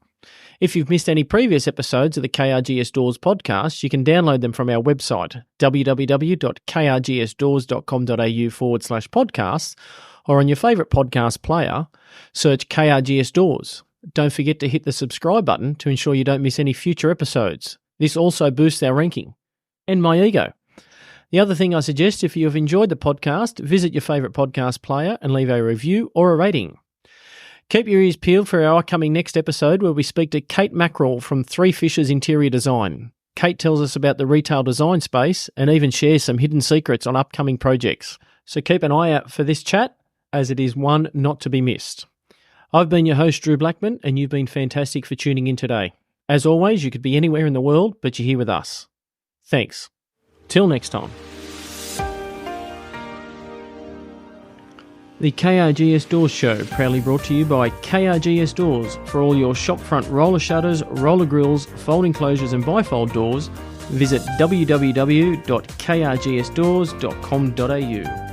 [SPEAKER 1] If you've missed any previous episodes of the KRGS Doors podcast, you can download them from our website, www.krgsdoors.com.au/podcasts, or on your favourite podcast player, search KRGS Doors. Don't forget to hit the subscribe button to ensure you don't miss any future episodes. This also boosts our ranking. And my ego. The other thing I suggest, if you have enjoyed the podcast, visit your favourite podcast player and leave a review or a rating. Keep your ears peeled for our upcoming next episode, where we speak to Kate Mackerel from Three Fishes Interior Design. Kate tells us about the retail design space and even shares some hidden secrets on upcoming projects. So keep an eye out for this chat, as it is one not to be missed. I've been your host, Drew Blackman, and you've been fantastic for tuning in today. As always, you could be anywhere in the world, but you're here with us. Thanks. Till next time. The KRGS Doors Show, proudly brought to you by KRGS Doors. For all your shopfront roller shutters, roller grills, folding closures and bifold doors, visit www.krgsdoors.com.au.